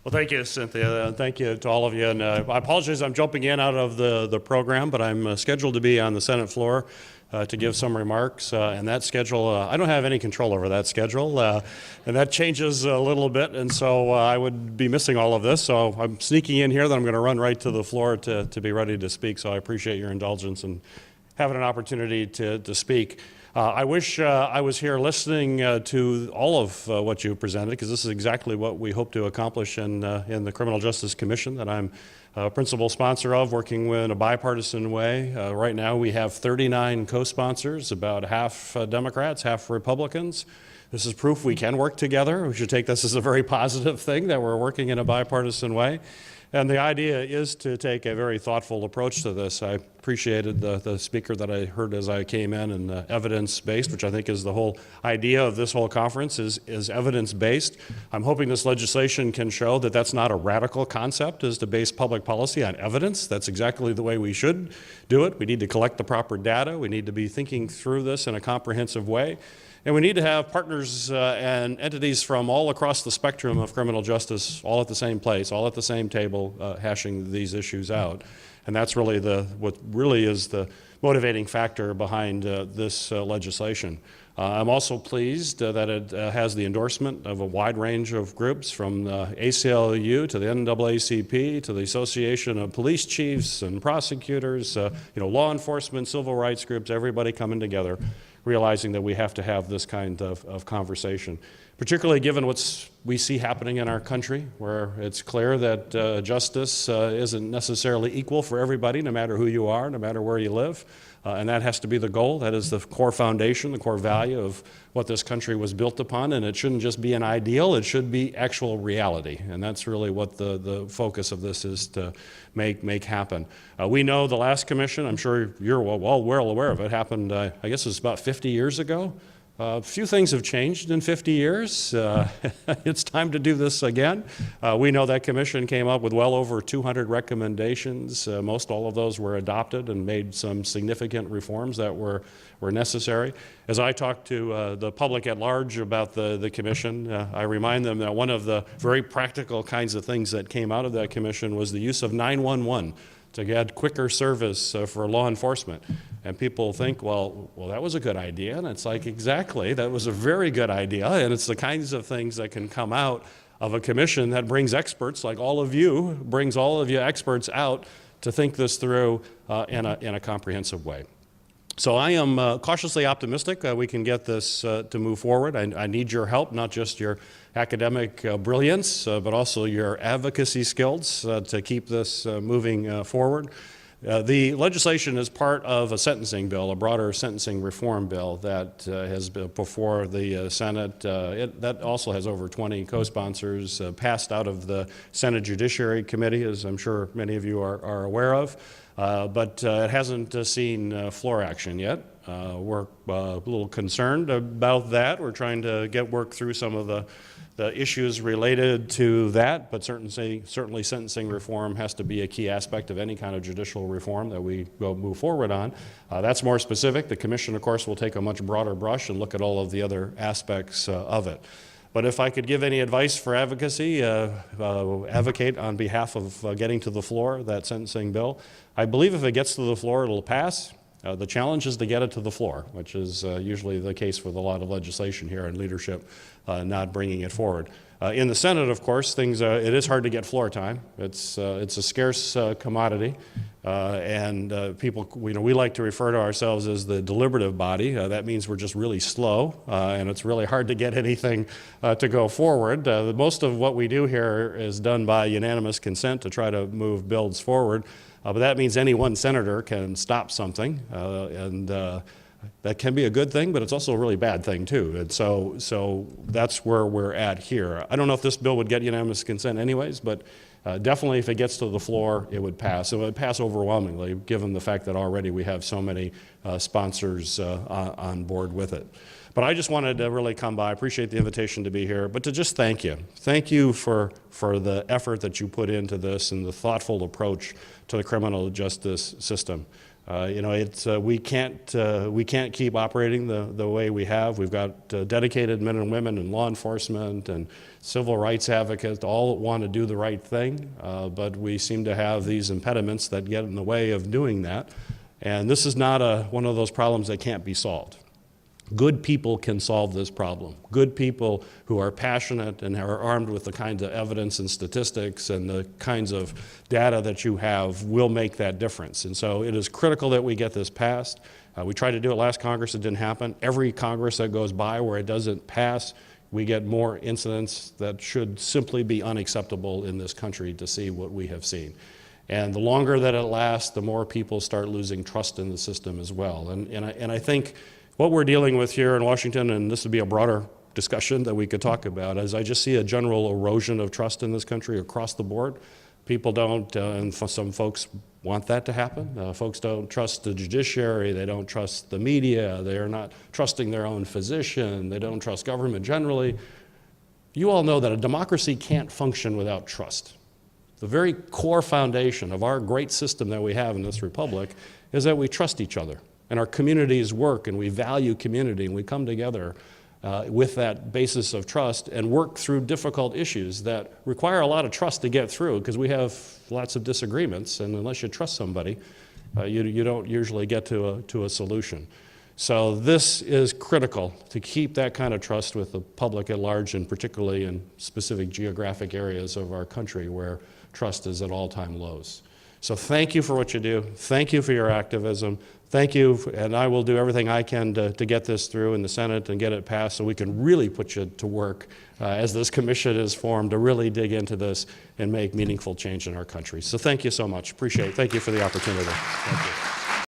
Well, thank you, Cynthia, and thank you to all of you. And I apologize, I'm jumping in out of the program, but I'm scheduled to be on the Senate floor to give some remarks. And that schedule, I don't have any control over that schedule, and that changes a little bit. And so I would be missing all of this. So I'm sneaking in here, then I'm going to run right to the floor to be ready to speak. So I appreciate your indulgence and having an opportunity to speak. I wish I was here listening to all of what you presented, because this is exactly what we hope to accomplish in the Criminal Justice Commission that I'm a principal sponsor of, working in a bipartisan way. Right now we have 39 co-sponsors, about half Democrats, half Republicans. This is proof we can work together. We should take this as a very positive thing that we're working in a bipartisan way. And the idea is to take a very thoughtful approach to this. I appreciated the speaker that I heard as I came in, and evidence-based, which I think is the whole idea of this whole conference, is evidence-based. I'm hoping this legislation can show that that's not a radical concept, is to base public policy on evidence. That's exactly the way we should do it. We need to collect the proper data. We need to be thinking through this in a comprehensive way. And we need to have partners and entities from all across the spectrum of criminal justice, all at the same place, all at the same table, hashing these issues out. And that's really what really is the motivating factor behind this legislation. I'm also pleased that it has the endorsement of a wide range of groups, from the ACLU to the NAACP to the Association of Police Chiefs and Prosecutors, law enforcement, civil rights groups, everybody coming together, realizing that we have to have this kind of conversation, particularly given what we see happening in our country, where it's clear that justice isn't necessarily equal for everybody, no matter who you are, no matter where you live. And that has to be the goal. That is the core foundation, the core value of what this country was built upon. And it shouldn't just be an ideal, it should be actual reality. And that's really what the focus of this is to make happen. We know the last commission, I'm sure you're well aware of it, happened, I guess it was about 50 years ago. A few things have changed in 50 years. It's time to do this again. We know that commission came up with well over 200 recommendations. Most all of those were adopted and made some significant reforms that were necessary. As I talk to the public at large about the commission, I remind them that one of the very practical kinds of things that came out of that commission was the use of 911 to get quicker service for law enforcement. And people think, well, that was a good idea. And it's like, exactly, that was a very good idea. And it's the kinds of things that can come out of a commission that brings experts, like all of you, brings all of you experts out to think this through in a comprehensive way. So I am cautiously optimistic we can get this to move forward. I need your help, not just your academic brilliance, but also your advocacy skills to keep this moving forward. The legislation is part of a sentencing bill, a broader sentencing reform bill that has been before the Senate. That also has over 20 co-sponsors, passed out of the Senate Judiciary Committee, as I'm sure many of you are aware of. But it hasn't seen floor action yet. We're a little concerned about that. We're trying to work through some of the issues related to that, but certainly sentencing reform has to be a key aspect of any kind of judicial reform that we will move forward on. That's more specific. The commission, of course, will take a much broader brush and look at all of the other aspects of it. But if I could give any advice for advocacy, advocate on behalf of getting to the floor that sentencing bill. I believe if it gets to the floor, it'll pass. The challenge is to get it to the floor, which is usually the case with a lot of legislation here and leadership not bringing it forward. In the Senate, of course, it is hard to get floor time. It's a scarce commodity, and people, we like to refer to ourselves as the deliberative body. That means we're just really slow, and it's really hard to get anything to go forward. Most of what we do here is done by unanimous consent to try to move bills forward. But that means any one senator can stop something, and that can be a good thing, but it's also a really bad thing too. And so that's where we're at here. I don't know if this bill would get unanimous consent anyways, but definitely if it gets to the floor, it would pass. It would pass overwhelmingly, given the fact that already we have so many sponsors on board with it. But I just wanted to really come by. I appreciate the invitation to be here, but to just thank you. Thank you for the effort that you put into this and the thoughtful approach to the criminal justice system. We can't keep operating the way we have. We've got dedicated men and women in law enforcement and civil rights advocates, all want to do the right thing, but we seem to have these impediments that get in the way of doing that. And this is not one of those problems that can't be solved. Good people can solve this problem. Good people who are passionate and are armed with the kinds of evidence and statistics and the kinds of data that you have will make that difference. And so it is critical that we get this passed. We tried to do it last Congress, it didn't happen. Every Congress that goes by where it doesn't pass, we get more incidents that should simply be unacceptable in this country to see what we have seen. And the longer that it lasts, the more people start losing trust in the system as well. And I think what we're dealing with here in Washington, and this would be a broader discussion that we could talk about, is I just see a general erosion of trust in this country across the board. People don't, and some folks want that to happen. Folks don't trust the judiciary, they don't trust the media, they are not trusting their own physician, they don't trust government generally. You all know that a democracy can't function without trust. The very core foundation of our great system that we have in this republic is that we trust each other. And our communities work, and we value community, and we come together with that basis of trust and work through difficult issues that require a lot of trust to get through, because we have lots of disagreements, and unless you trust somebody, you don't usually get to a solution. So this is critical to keep that kind of trust with the public at large, and particularly in specific geographic areas of our country where trust is at all-time lows. So thank you for what you do. Thank you for your activism. Thank you, and I will do everything I can to get this through in the Senate and get it passed so we can really put you to work as this commission is formed to really dig into this and make meaningful change in our country. So thank you so much. Appreciate it. Thank you for the opportunity. Thank you.